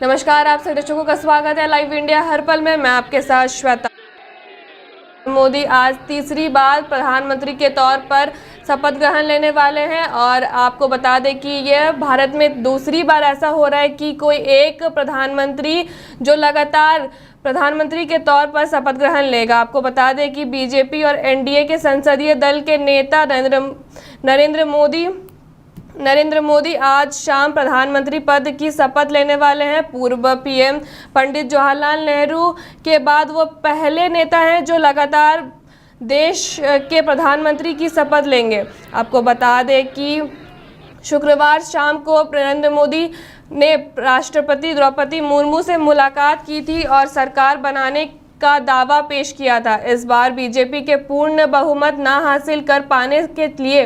नमस्कार, आप सभी दर्शकों का स्वागत है लाइव इंडिया हर पल में। मैं आपके साथ श्वेता। मोदी आज तीसरी बार प्रधानमंत्री के तौर पर शपथ ग्रहण लेने वाले हैं और आपको बता दें कि यह भारत में दूसरी बार ऐसा हो रहा है कि कोई एक प्रधानमंत्री जो लगातार प्रधानमंत्री के तौर पर शपथ ग्रहण लेगा। आपको बता दें कि बीजेपी और एनडीए के संसदीय दल के नेता नरेंद्र मोदी आज शाम प्रधानमंत्री पद की शपथ लेने वाले हैं। पूर्व पीएम पंडित जवाहरलाल नेहरू के बाद वो पहले नेता हैं जो लगातार देश के प्रधानमंत्री की शपथ लेंगे। आपको बता दें कि शुक्रवार शाम को नरेंद्र मोदी ने राष्ट्रपति द्रौपदी मुर्मू से मुलाकात की थी और सरकार बनाने का दावा पेश किया था। इस बार बीजेपी के पूर्ण बहुमत ना हासिल कर पाने के लिए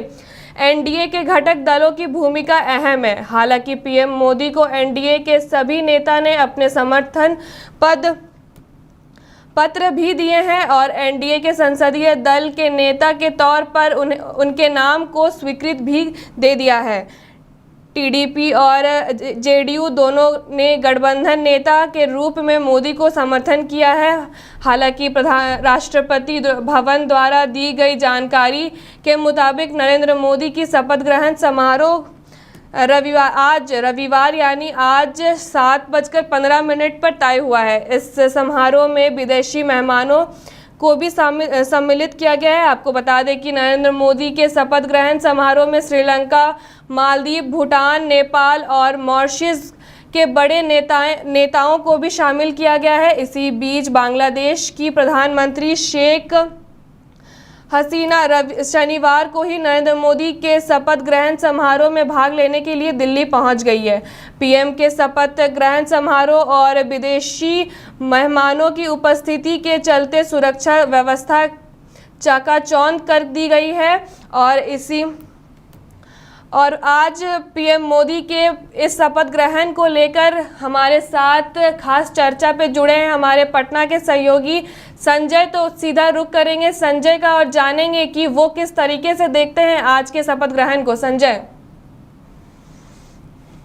एनडीए के घटक दलों की भूमिका अहम है। हालांकि पीएम मोदी को एनडीए के सभी नेता ने अपने समर्थन पत्र भी दिए हैं और एनडीए के संसदीय दल के नेता के तौर पर उनके नाम को स्वीकृत भी दे दिया है। टीडीपी और जेडीयू दोनों ने गठबंधन नेता के रूप में मोदी को समर्थन किया है। हालांकि राष्ट्रपति भवन द्वारा दी गई जानकारी के मुताबिक नरेंद्र मोदी की शपथ ग्रहण समारोह आज रविवार यानी आज 7:15 पर तय हुआ है। इस समारोह में विदेशी मेहमानों को भी सम्मिलित किया गया है। आपको बता दें कि नरेंद्र मोदी के शपथ ग्रहण समारोह में श्रीलंका, मालदीव, भूटान, नेपाल और मॉरिशस के बड़े नेताओं को भी शामिल किया गया है। इसी बीच बांग्लादेश की प्रधानमंत्री शेख हसीना शनिवार को ही नरेंद्र मोदी के शपथ ग्रहण समारोह में भाग लेने के लिए दिल्ली पहुंच गई है। पीएम के शपथ ग्रहण समारोह और विदेशी मेहमानों की उपस्थिति के चलते सुरक्षा व्यवस्था चकाचौंध कर दी गई है और आज पीएम मोदी के इस शपथ ग्रहण को लेकर हमारे साथ खास चर्चा पे जुड़े हैं हमारे पटना के सहयोगी संजय। तो सीधा रुख करेंगे संजय का और जानेंगे कि वो किस तरीके से देखते हैं आज के शपथ ग्रहण को। संजय,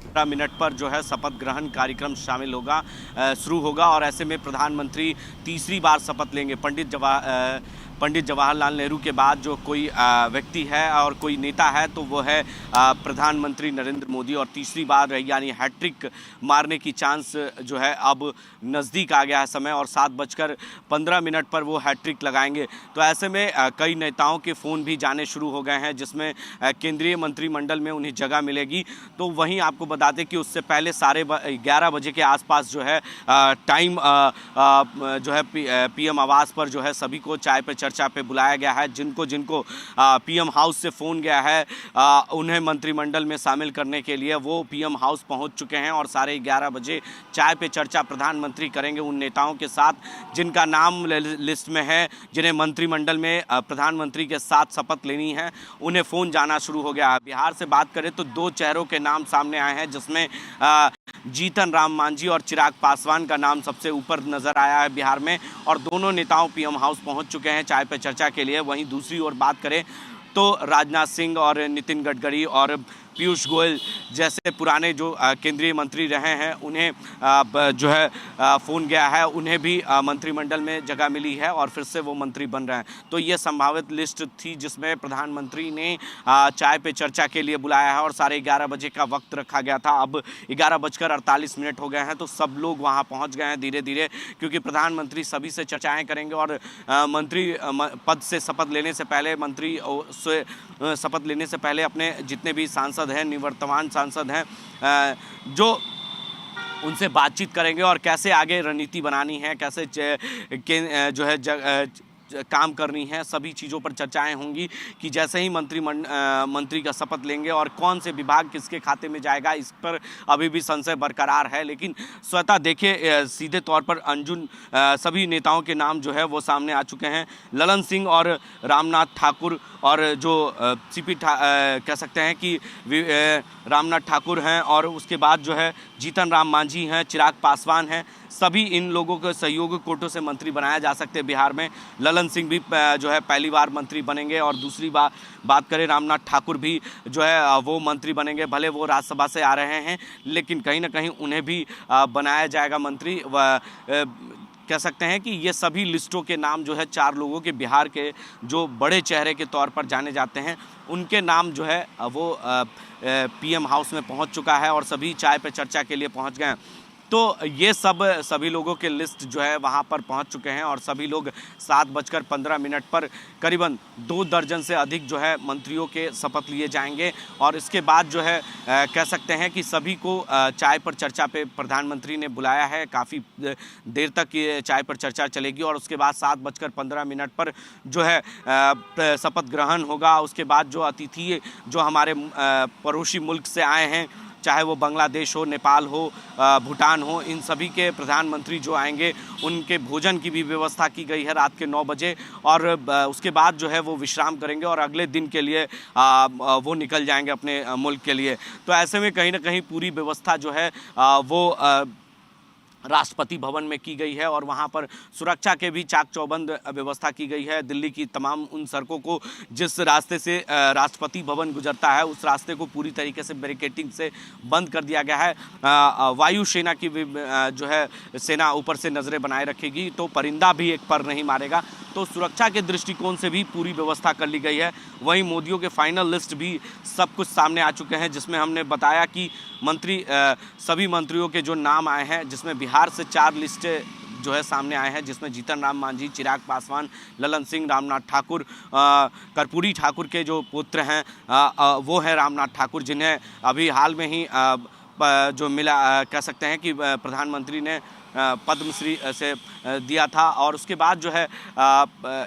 15 मिनट पर जो है शपथ ग्रहण कार्यक्रम शुरू होगा और ऐसे में प्रधानमंत्री तीसरी बार शपथ लेंगे। पंडित जवाहरलाल नेहरू के बाद जो कोई व्यक्ति है और कोई नेता है तो वो है प्रधानमंत्री नरेंद्र मोदी और तीसरी बार यानी हैट्रिक मारने की चांस जो है अब नज़दीक आ गया है समय और 7:15 पर वो हैट्रिक लगाएंगे। तो ऐसे में कई नेताओं के फ़ोन भी जाने शुरू हो गए हैं जिसमें केंद्रीय मंत्रिमंडल में उन्हें जगह मिलेगी। तो वहीं आपको बता दें कि उससे पहले 11:30 बजे के आसपास जो है टाइम जो है पीएम आवास पर जो है सभी को चाय पे चर्चा पे बुलाया गया है। जिनको पीएम हाउस से फ़ोन गया है उन्हें मंत्रिमंडल में शामिल करने के लिए वो पीएम हाउस पहुंच चुके हैं और 11:30 बजे चाय पे चर्चा प्रधानमंत्री करेंगे उन नेताओं के साथ जिनका नाम लिस्ट में है, जिन्हें मंत्रिमंडल में प्रधानमंत्री के साथ शपथ लेनी है। उन्हें फ़ोन जाना शुरू हो गया है। बिहार से बात करें तो 2 चेहरों के नाम सामने आए हैं जिसमें जीतन राम मांझी और चिराग पासवान का नाम सबसे ऊपर नजर आया है बिहार में और दोनों नेताओं पीएम हाउस पहुंच चुके हैं चाय पे चर्चा के लिए। वहीं दूसरी ओर बात करें तो राजनाथ सिंह और नितिन गडकरी और पीयूष गोयल जैसे पुराने जो केंद्रीय मंत्री रहे हैं उन्हें जो है फ़ोन गया है, उन्हें भी मंत्रिमंडल में जगह मिली है और फिर से वो मंत्री बन रहे हैं। तो ये संभावित लिस्ट थी जिसमें प्रधानमंत्री ने चाय पे चर्चा के लिए बुलाया है और 11:30 बजे का वक्त रखा गया था। अब 11:48 हो गए हैं तो सब लोग वहाँ पहुँच गए हैं धीरे धीरे, क्योंकि प्रधानमंत्री सभी से चर्चाएँ करेंगे और मंत्री पद से शपथ लेने से पहले शपथ लेने से पहले अपने जितने भी सांसद हैं, निवर्तमान सांसद हैं, जो उनसे बातचीत करेंगे और कैसे आगे रणनीति बनानी है, कैसे जो है काम करनी है, सभी चीज़ों पर चर्चाएं होंगी कि जैसे ही मंत्री का शपथ लेंगे और कौन से विभाग किसके खाते में जाएगा इस पर अभी भी संशय बरकरार है। लेकिन स्वतः देखिए सीधे तौर पर अंजुन सभी नेताओं के नाम जो है वो सामने आ चुके हैं। ललन सिंह और रामनाथ ठाकुर और जो कह सकते हैं कि रामनाथ ठाकुर हैं और उसके बाद जो है जीतन राम मांझी हैं, चिराग पासवान हैं, सभी इन लोगों के सहयोग कोटों से मंत्री बनाया जा सकते हैं बिहार में। ललन ललन सिंह भी जो है पहली बार मंत्री बनेंगे। और दूसरी बात करें, रामनाथ ठाकुर भी जो है वो मंत्री बनेंगे। भले वो राज्यसभा से आ रहे हैं, लेकिन कहीं ना कहीं उन्हें भी बनाया जाएगा मंत्री। कह सकते हैं कि ये सभी लिस्टों के नाम जो है 4 लोगों के बिहार के जो बड़े चेहरे के तौर पर जाने जाते हैं, उनके नाम जो है वो पीएम हाउस में पहुंच चुका है और सभी चाय पे चर्चा के लिए पहुंच गए हैं। तो ये सभी लोगों के लिस्ट जो है वहाँ पर पहुँच चुके हैं और सभी लोग 7:15 पर करीबन 2 दर्जन से अधिक जो है मंत्रियों के शपथ लिए जाएंगे। और इसके बाद जो है कह सकते हैं कि सभी को चाय पर चर्चा पे प्रधानमंत्री ने बुलाया है। काफ़ी देर तक ये चाय पर चर्चा चलेगी और उसके बाद 7:15 पर जो है शपथ ग्रहण होगा। उसके बाद जो अतिथि जो हमारे पड़ोसी मुल्क से आए हैं, चाहे वो बांग्लादेश हो, नेपाल हो, भूटान हो, इन सभी के प्रधानमंत्री जो आएंगे उनके भोजन की भी व्यवस्था की गई है रात के 9 बजे। और उसके बाद जो है वो विश्राम करेंगे और अगले दिन के लिए वो निकल जाएंगे अपने मुल्क के लिए। तो ऐसे में कहीं ना कहीं पूरी व्यवस्था जो है वो राष्ट्रपति भवन में की गई है और वहां पर सुरक्षा के भी चाक चौबंद व्यवस्था की गई है। दिल्ली की तमाम उन सड़कों को जिस रास्ते से राष्ट्रपति भवन गुजरता है, उस रास्ते को पूरी तरीके से बैरिकेडिंग से बंद कर दिया गया है। वायु सेना की जो है सेना ऊपर से नज़रें बनाए रखेगी, तो परिंदा भी एक पर नहीं मारेगा। तो सुरक्षा के दृष्टिकोण से भी पूरी व्यवस्था कर ली गई है। वहीं मोदियों के फाइनल लिस्ट भी सब कुछ सामने आ चुके हैं, जिसमें हमने बताया कि सभी मंत्रियों के जो नाम आए हैं, जिसमें बिहार से 4 लिस्टें जो है सामने आए हैं, जिसमें जीतन राम मांझी, चिराग पासवान, ललन सिंह, रामनाथ ठाकुर, कर्पूरी ठाकुर के जो पुत्र हैं वो हैं रामनाथ ठाकुर, जिन्हें अभी हाल में ही जो मिला, कह सकते हैं कि प्रधानमंत्री ने पद्मश्री से दिया था। और उसके बाद जो है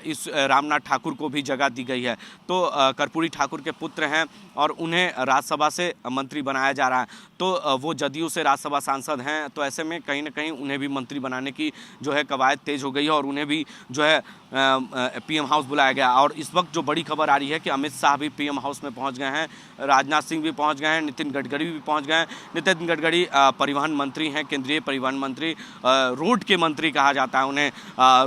इस रामनाथ ठाकुर को भी जगह दी गई है। तो कर्पूरी ठाकुर के पुत्र हैं और उन्हें राज्यसभा से मंत्री बनाया जा रहा है। तो वो जदयू से राज्यसभा सांसद हैं, तो ऐसे में कहीं ना कहीं उन्हें भी मंत्री बनाने की जो है कवायद तेज हो गई है और उन्हें भी जो है पीएम हाउस बुलाया गया। और इस वक्त जो बड़ी खबर आ रही है कि अमित शाह भी पीएम हाउस में पहुंच गए हैं, राजनाथ सिंह भी पहुंच गए हैं, नितिन गडकरी भी पहुंच गए हैं। नितिन गडकरी परिवहन मंत्री हैं, केंद्रीय परिवहन मंत्री, रोड के मंत्री कहा जाता है उन्हें।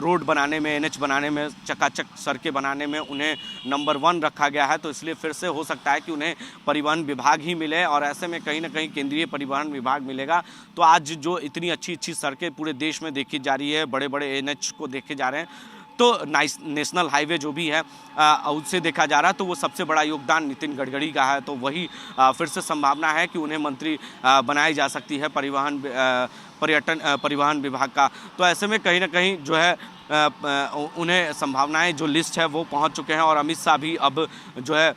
रोड बनाने में, एनएच बनाने में, चकाचक सड़कें बनाने में उन्हें नंबर 1 रखा गया है। तो इसलिए फिर से हो सकता है कि उन्हें परिवहन विभाग ही मिले और ऐसे में कहीं ना कहीं केंद्रीय परिवहन विभाग मिलेगा। तो आज जो इतनी अच्छी सड़कें पूरे देश में देखी जा रही है, बड़े बड़े एनएच को देखे जा रहे हैं, तो नेशनल हाईवे जो भी है उससे देखा जा रहा है, तो वो सबसे बड़ा योगदान नितिन गडकरी का है। तो वही फिर से संभावना है कि उन्हें मंत्री बनाई जा सकती है परिवहन विभाग का। तो ऐसे में कहीं ना कहीं जो है उन्हें संभावनाएं, जो लिस्ट है वो पहुंच चुके हैं। और अमित शाह भी अब जो है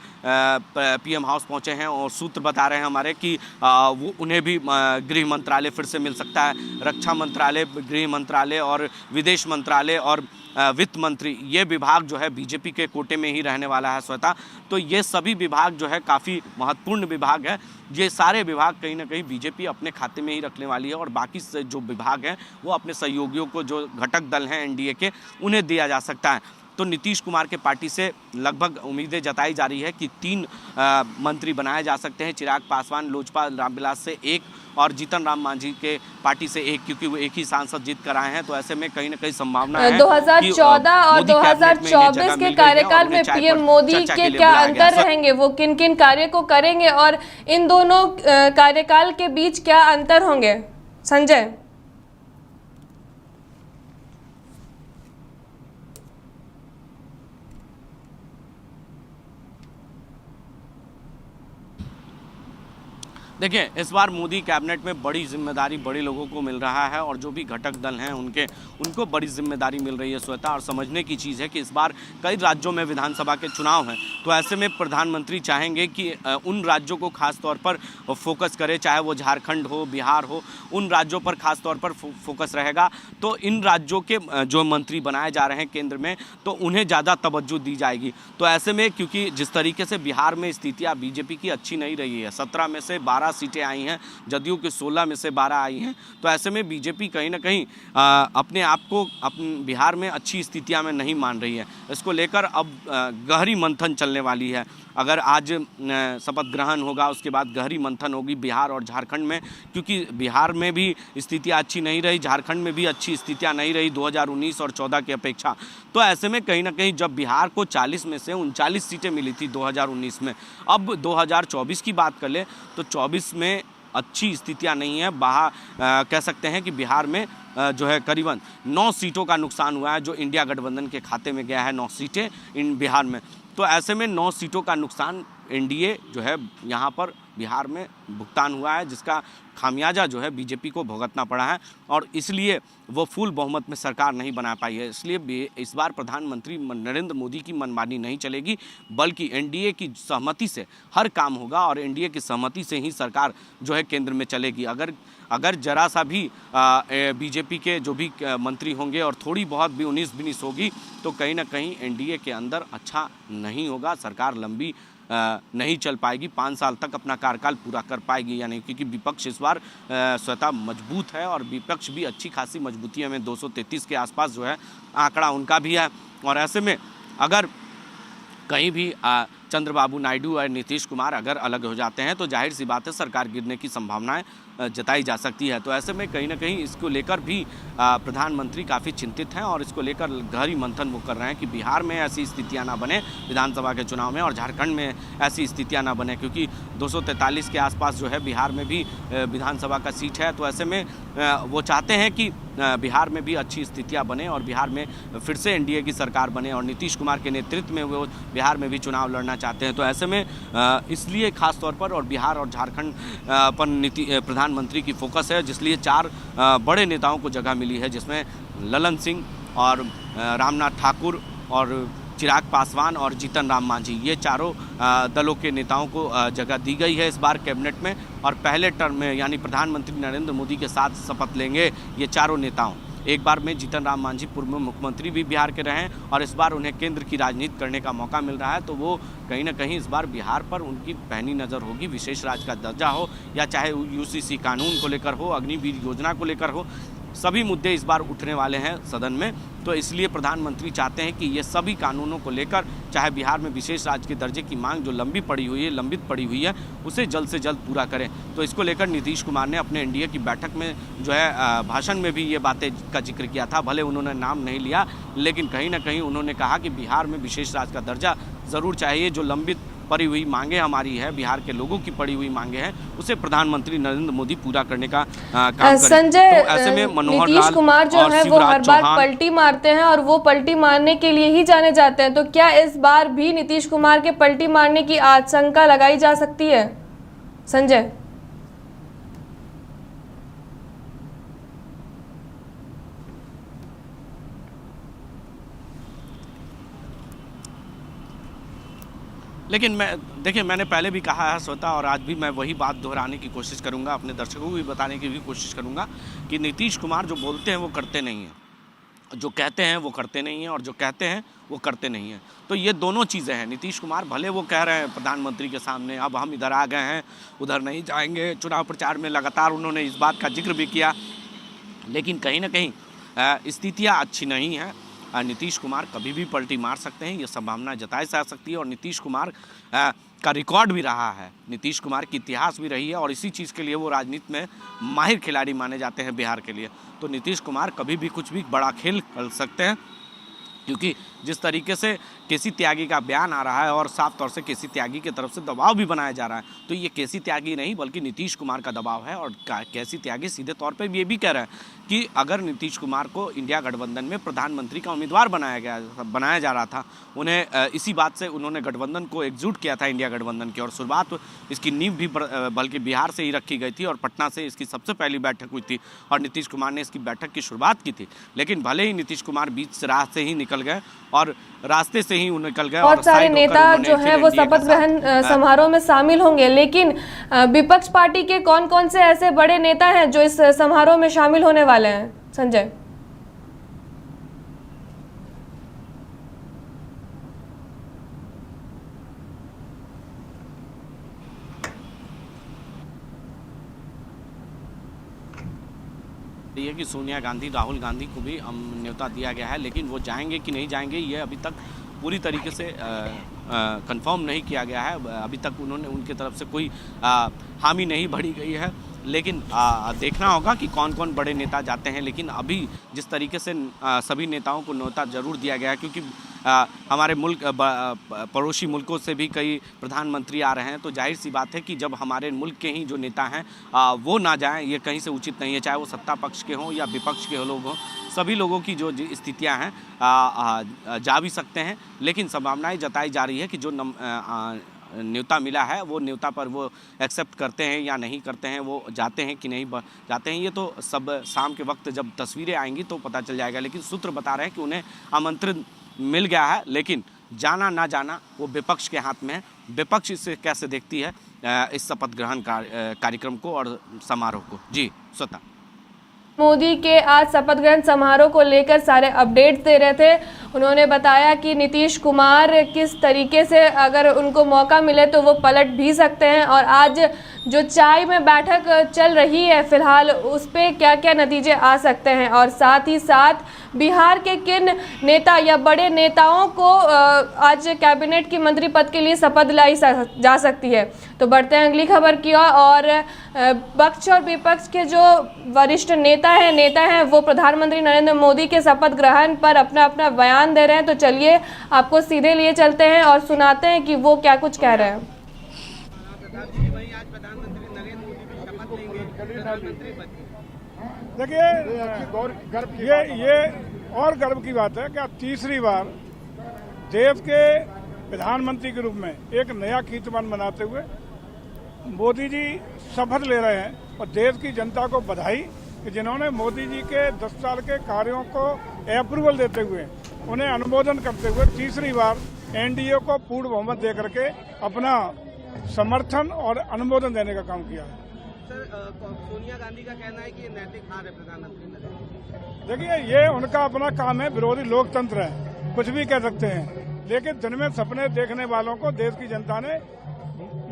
पीएम हाउस पहुंचे हैं और सूत्र बता रहे हैं हमारे कि वो उन्हें भी गृह मंत्रालय फिर से मिल सकता है। रक्षा मंत्रालय, गृह मंत्रालय और विदेश मंत्रालय और वित्त मंत्री, ये विभाग जो है बीजेपी के कोटे में ही रहने वाला है श्वेता। तो ये सभी विभाग जो है काफ़ी महत्वपूर्ण विभाग है। ये सारे विभाग कहीं ना कहीं बीजेपी अपने खाते में ही रखने वाली है और बाकी से जो विभाग हैं वो अपने सहयोगियों को, जो घटक दल हैं एनडीए के, उन्हें दिया जा सकता है। तो नीतीश कुमार के पार्टी से लगभग उम्मीदें जताई जा रही है कि 3 मंत्री बनाए जा सकते हैं। चिराग पासवान लोजपा रामविलास से 1 और जीतन राम मांझी के पार्टी से 1, क्योंकि वो एक ही सांसद जीत कर आए हैं। तो ऐसे में कहीं ना कहीं संभावना है 2014 और 2024 के कार्यकाल में पीएम मोदी के क्या अंतर रहेंगे, वो किन किन कार्य को करेंगे और इन दोनों कार्यकाल के बीच क्या अंतर होंगे, संजय? देखिए, इस बार मोदी कैबिनेट में बड़ी जिम्मेदारी बड़े लोगों को मिल रहा है और जो भी घटक दल हैं उनको बड़ी जिम्मेदारी मिल रही है श्वेता। और समझने की चीज़ है कि इस बार कई राज्यों में विधानसभा के चुनाव हैं, तो ऐसे में प्रधानमंत्री चाहेंगे कि उन राज्यों को खास तौर पर फोकस करे, चाहे वो झारखंड हो, बिहार हो, उन राज्यों पर खास तौर पर फोकस रहेगा। तो इन राज्यों के जो मंत्री बनाए जा रहे हैं केंद्र में, तो उन्हें ज़्यादा तवज्जो दी जाएगी। तो ऐसे में क्योंकि जिस तरीके से बिहार में स्थितियाँ बीजेपी की अच्छी नहीं रही है, 17 में से 12 सीटें आई हैं, जदयू की 16 में से 12 आई हैं। तो ऐसे में बीजेपी कहीं ना कहीं अपने आप को बिहार में अच्छी स्थितियां में नहीं मान रही है। इसको लेकर अब गहरी मंथन चलने वाली है। अगर आज शपथ ग्रहण होगा, उसके बाद गहरी मंथन होगी बिहार और झारखंड में, क्योंकि बिहार में भी स्थितियां अच्छी नहीं रही, झारखंड में भी अच्छी स्थितियां नहीं रही 2019 और 14 की अपेक्षा। तो ऐसे में कहीं ना कहीं जब बिहार को 40 में से 39 सीटें मिली थी 2019 में, अब 2024 की बात कर ले तो 24 में अच्छी स्थितियां नहीं है। कह सकते हैं कि बिहार में जो है करीबन 9 सीटों का नुकसान हुआ है, जो इंडिया गठबंधन के खाते में गया है 9 सीटें इन बिहार में। तो ऐसे में 9 सीटों का नुकसान एनडीए जो है यहाँ पर बिहार में भुगतान हुआ है, जिसका खामियाजा जो है बीजेपी को भुगतना पड़ा है और इसलिए वो फुल बहुमत में सरकार नहीं बना पाई है। इसलिए इस बार प्रधानमंत्री नरेंद्र मोदी की मनमानी नहीं चलेगी, बल्कि एनडीए की सहमति से हर काम होगा और एनडीए की सहमति से ही सरकार जो है केंद्र में चलेगी। अगर जरा सा भी बीजेपी के जो भी मंत्री होंगे और थोड़ी बहुत भी 19-20 होगी तो कहीं ना कहीं एनडीए के अंदर अच्छा नहीं होगा, सरकार लंबी नहीं चल पाएगी, 5 साल तक अपना कार्यकाल पूरा कर पाएगी या नहीं, क्योंकि विपक्ष इस बार स्वतः मजबूत है और विपक्ष भी अच्छी खासी मजबूती है में 233 के आसपास जो है आंकड़ा उनका भी है। और ऐसे में अगर कहीं भी चंद्रबाबू नायडू और नीतीश कुमार अगर अलग हो जाते हैं तो जाहिर सी बात है सरकार गिरने की संभावनाएं जताई जा सकती है। तो ऐसे में कहीं ना कहीं इसको लेकर भी प्रधानमंत्री काफ़ी चिंतित हैं और इसको लेकर गहरी मंथन वो कर रहे हैं कि बिहार में ऐसी स्थितियां ना बने विधानसभा के चुनाव में और झारखंड में ऐसी स्थितियां ना बने, क्योंकि 243 के आसपास जो है बिहार में भी विधानसभा का सीट है। तो ऐसे में वो चाहते हैं कि बिहार में भी अच्छी स्थितियां बने और बिहार में फिर से एनडीए की सरकार बने और नीतीश कुमार के नेतृत्व में वो बिहार में भी चुनाव लड़ना चाहते हैं। तो ऐसे में इसलिए खास तौर पर और बिहार और झारखंड पर प्रधानमंत्री की फोकस है, जिसलिए 4 बड़े नेताओं को जगह मिली है, जिसमें ललन सिंह और रामनाथ ठाकुर और चिराग पासवान और जीतन राम मांझी, ये चारों दलों के नेताओं को जगह दी गई है इस बार कैबिनेट में। और पहले टर्म में यानी प्रधानमंत्री नरेंद्र मोदी के साथ शपथ लेंगे ये चारों नेताओं। एक बार में जीतन राम मांझी पूर्व मुख्यमंत्री भी बिहार के रहे हैं और इस बार उन्हें केंद्र की राजनीति करने का मौका मिल रहा है, तो वो कहीं ना कहीं इस बार बिहार पर उनकी पैनी नज़र होगी। विशेष राज्य का दर्जा हो या चाहे यूसीसी कानून को लेकर हो, अग्निवीर योजना को लेकर हो, सभी मुद्दे इस बार उठने वाले हैं सदन में। तो इसलिए प्रधानमंत्री चाहते हैं कि ये सभी कानूनों को लेकर, चाहे बिहार में विशेष राज्य के दर्जे की मांग जो लंबित पड़ी हुई है उसे जल्द से जल्द पूरा करें। तो इसको लेकर नीतीश कुमार ने अपने एनडीए की बैठक में जो है भाषण में भी ये बातें का जिक्र किया था। भले उन्होंने नाम नहीं लिया, लेकिन कहीं ना कहीं उन्होंने कहा कि बिहार में विशेष राज्य का दर्जा ज़रूर चाहिए। जो लंबित पड़ी हुई मांगे हमारी है, बिहार के लोगों की पड़ी हुई मांगे हैं, उसे प्रधानमंत्री नरेंद्र मोदी पूरा करने का काम करें। संजय, तो ऐसे में मनोहर नीतीश लाल कुमार जो है वो हर बार पलटी मारते हैं और वो पलटी मारने के लिए ही जाने जाते हैं, तो क्या इस बार भी नीतीश कुमार के पलटी मारने की आशंका लगाई जा सकती है संजय? लेकिन मैंने पहले भी कहा है स्वतः और आज भी मैं वही बात दोहराने की कोशिश करूंगा, अपने दर्शकों को भी बताने की भी कोशिश करूंगा कि नीतीश कुमार जो बोलते हैं वो करते नहीं हैं, जो कहते हैं वो करते नहीं हैं और जो कहते हैं वो करते नहीं हैं। तो ये दोनों चीज़ें हैं। नीतीश कुमार भले वो कह रहे हैं प्रधानमंत्री के सामने अब हम इधर आ गए हैं, उधर नहीं जाएंगे, चुनाव प्रचार में लगातार उन्होंने इस बात का जिक्र भी किया, लेकिन कहीं ना कहीं स्थितियाँ अच्छी नहीं हैं। नीतीश कुमार कभी भी पलटी मार सकते हैं, ये संभावना जताई जा सकती है। और नीतीश कुमार का रिकॉर्ड भी रहा है, नीतीश कुमार की इतिहास भी रही है और इसी चीज़ के लिए वो राजनीति में माहिर खिलाड़ी माने जाते हैं बिहार के लिए। तो नीतीश कुमार कभी भी कुछ भी बड़ा खेल कर सकते हैं, क्योंकि जिस तरीके से केसी त्यागी का बयान आ रहा है और साफ तौर से केसी त्यागी की तरफ से दबाव भी बनाया जा रहा है, तो ये केसी त्यागी नहीं बल्कि नीतीश कुमार का दबाव है। और केसी त्यागी सीधे तौर पे ये भी कह रहे हैं कि अगर नीतीश कुमार को इंडिया गठबंधन में प्रधानमंत्री का उम्मीदवार बनाया जा रहा था, उन्हें इसी बात से उन्होंने गठबंधन को एकजुट किया था इंडिया गठबंधन की, और शुरुआत इसकी नींव भी बल्कि बिहार से ही रखी गई थी और पटना से इसकी सबसे पहली बैठक हुई थी और नीतीश कुमार ने इसकी बैठक की शुरुआत की थी। लेकिन भले ही नीतीश कुमार बीच राह से ही निकल गए और रास्ते से ही निकल गए, बहुत सारे नेता जो हैं वो शपथ ग्रहण समारोह में शामिल होंगे, लेकिन विपक्ष पार्टी के कौन कौन से ऐसे बड़े नेता हैं जो इस समारोह में शामिल होने वाले हैं संजय? ये कि सोनिया गांधी, राहुल गांधी को भी न्योता दिया गया है, लेकिन वो जाएंगे कि नहीं जाएंगे ये अभी तक पूरी तरीके से कंफर्म नहीं किया गया है। अभी तक उनके तरफ से कोई हामी नहीं भरी गई है। लेकिन देखना होगा कि कौन कौन बड़े नेता जाते हैं। लेकिन अभी जिस तरीके से सभी नेताओं को न्योता जरूर दिया गया है, क्योंकि हमारे मुल्क पड़ोसी मुल्कों से भी कई प्रधानमंत्री आ रहे हैं, तो जाहिर सी बात है कि जब हमारे मुल्क के ही जो नेता हैं वो ना जाएं, ये कहीं से उचित नहीं है। चाहे वो सत्ता पक्ष के हों या विपक्ष के लोग हों, सभी लोगों की जो स्थितियां हैं जा भी सकते हैं। लेकिन संभावनाएं जताई जा रही है कि जो न्योता मिला है वो न्योता पर वो एक्सेप्ट करते हैं या नहीं करते हैं, वो जाते हैं कि नहीं जाते हैं, ये तो सब शाम के वक्त जब तस्वीरें आएंगी तो पता चल जाएगा। लेकिन सूत्र बता रहे हैं कि उन्हें आमंत्रण मिल गया है, लेकिन जाना ना जाना वो विपक्ष के हाथ में है। विपक्ष इसे कैसे देखती है इस शपथ ग्रहण कार्यक्रम को और समारोह को। जी स्वतः मोदी के आज शपथ ग्रहण समारोह को लेकर सारे अपडेट्स दे रहे थे। उन्होंने बताया कि नीतीश कुमार किस तरीके से अगर उनको मौका मिले तो वो पलट भी सकते हैं, और आज जो चाय में बैठक चल रही है फिलहाल उस पर क्या क्या नतीजे आ सकते हैं, और साथ ही साथ बिहार के किन नेता या बड़े नेताओं को आज कैबिनेट की मंत्री पद के लिए शपथ दिलाई जा सकती है। तो बढ़ते हैं अगली खबर की ओर, और पक्ष और विपक्ष के जो वरिष्ठ नेता हैं वो प्रधानमंत्री नरेंद्र मोदी के शपथ ग्रहण पर अपना अपना बयान दे रहे हैं। तो चलिए आपको सीधे लिए चलते हैं और सुनाते हैं कि वो क्या कुछ कह रहे हैं। देखिए ये और गर्व की बात है कि तीसरी बार देश के प्रधानमंत्री के रूप में एक नया कीर्तिमान बनाते हुए मोदी जी शपथ ले रहे हैं, और देश की जनता को बधाई कि जिन्होंने मोदी जी के 10 साल के कार्यों को अप्रूवल देते हुए उन्हें अनुमोदन करते हुए तीसरी बार एनडीए को पूर्ण बहुमत दे करके अपना समर्थन और अनुमोदन देने का काम किया है। सर, सोनिया गांधी का कहना है कि ये नैतिक हार है प्रधानमंत्री। देखिए ये उनका अपना काम है, विरोधी लोकतंत्र है, कुछ भी कह सकते हैं, लेकिन दिन में सपने देखने वालों को देश की जनता ने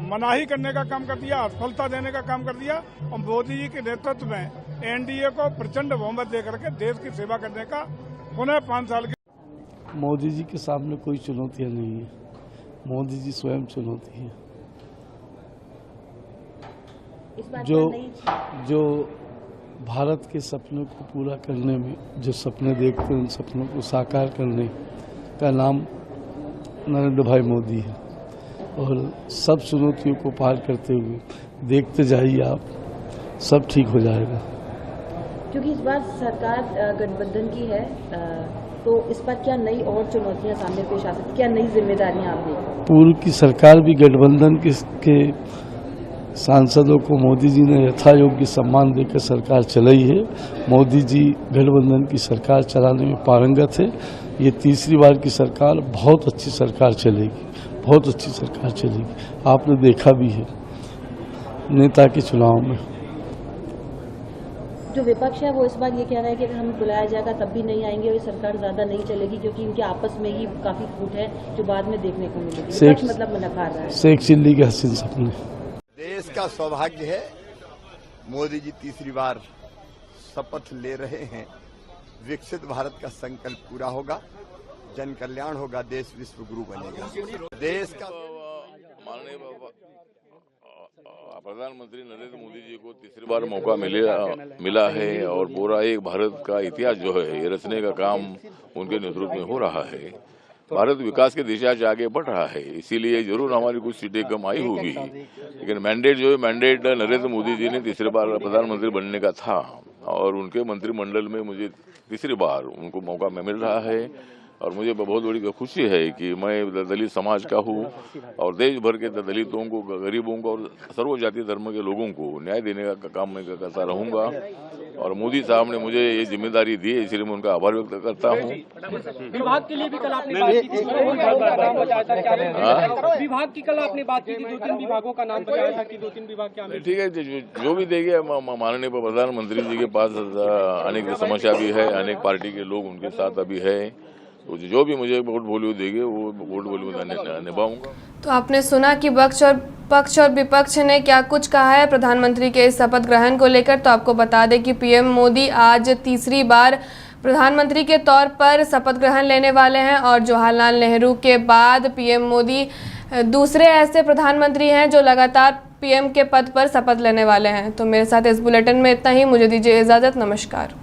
मनाही करने का काम कर दिया, असफलता देने का काम कर दिया, और मोदी जी के नेतृत्व में एनडीए को प्रचंड बहुमत देकर के देश की सेवा करने का पुनः 5 साल के। मोदी जी के सामने कोई चुनौतियां नहीं है, मोदी जी स्वयं चुनौती है। जो भारत के सपनों को पूरा करने में जो सपने देखते हैं उन सपनों को साकार करने का नाम नरेंद्र भाई मोदी है, और सब चुनौतियों को पार करते हुए देखते जाइए आप, सब ठीक हो जाएगा। क्योंकि इस बार सरकार गठबंधन की है, तो इस बार क्या नई और चुनौतियां सामने पेश आ सकती, क्या नई जिम्मेदारियां आपने? पूर्व की सरकार भी गठबंधन के सांसदों को मोदी जी ने यथा योग्य सम्मान देकर सरकार चलाई है। मोदी जी गठबंधन की सरकार चलाने में पारंगत है। ये तीसरी बार की सरकार बहुत अच्छी सरकार चलेगी, बहुत अच्छी सरकार चलेगी। आपने देखा भी है नेता के चुनाव में। जो विपक्ष है वो इस बार ये कह रहा है कि अगर हमें बुलाया जाएगा तब भी नहीं आएंगे और ये सरकार ज्यादा नहीं चलेगी, क्योंकि इनके आपस में ही काफी फूट है जो बाद में देखने को मिलेगी। विपक्ष मतलब नकार रहा है। शेख चिल्ली के हसीन सपने। देश का सौभाग्य है, मोदी जी तीसरी बार शपथ ले रहे हैं। विकसित भारत का संकल्प पूरा होगा, जन कल्याण होगा, देश विश्व गुरु बनेगा। देश का माननीय प्रधानमंत्री नरेंद्र मोदी जी को तीसरी बार मौका मिला है, और पूरा एक भारत का इतिहास जो है ये रचने का काम उनके नेतृत्व में हो रहा है। भारत विकास की दिशा से आगे बढ़ रहा है, इसीलिए जरूर हमारी कुछ सीटें कम आई होगी, लेकिन मैंडेट जो है मैंडेट नरेंद्र मोदी जी ने तीसरी बार प्रधानमंत्री बनने का था, और उनके मंत्रिमंडल में मुझे तीसरी बार उनको मौका मिल रहा है। और मुझे बहुत बड़ी खुशी है कि मैं दलित समाज का हूँ, और देश भर के दलितों को, गरीबों को और सर्व जाति धर्म के लोगों को न्याय देने का काम मैं करता रहूँगा। और मोदी साहब ने मुझे ये जिम्मेदारी दी है, इसलिए मैं उनका आभार व्यक्त करता हूँ। विभाग के लिए भी कल आपने बात की थी, विभाग की कल आपने बात की थी, 2-3 विभागों का नाम बताया था कि 2-3 विभाग क्या। ठीक है, जो भी देंगे माननीय प्रधानमंत्री जी के पास अनेक समस्या भी है, अनेक पार्टी के लोग उनके साथ अभी है, तो जो भी मुझे वोट वॉल्यू देंगे वो वोट वॉल्यू निभाऊंगा। तो आपने सुना कि पक्ष और विपक्ष ने क्या कुछ कहा है प्रधानमंत्री के इस शपथ ग्रहण को लेकर। तो आपको बता दें कि पीएम मोदी आज तीसरी बार प्रधानमंत्री के तौर पर शपथ ग्रहण लेने वाले हैं, और जवाहरलाल नेहरू के बाद पीएम मोदी दूसरे ऐसे प्रधानमंत्री हैं जो लगातार पीएम के पद पर शपथ लेने वाले हैं। तो मेरे साथ इस बुलेटिन में इतना ही। मुझे दीजिए इजाज़त। नमस्कार।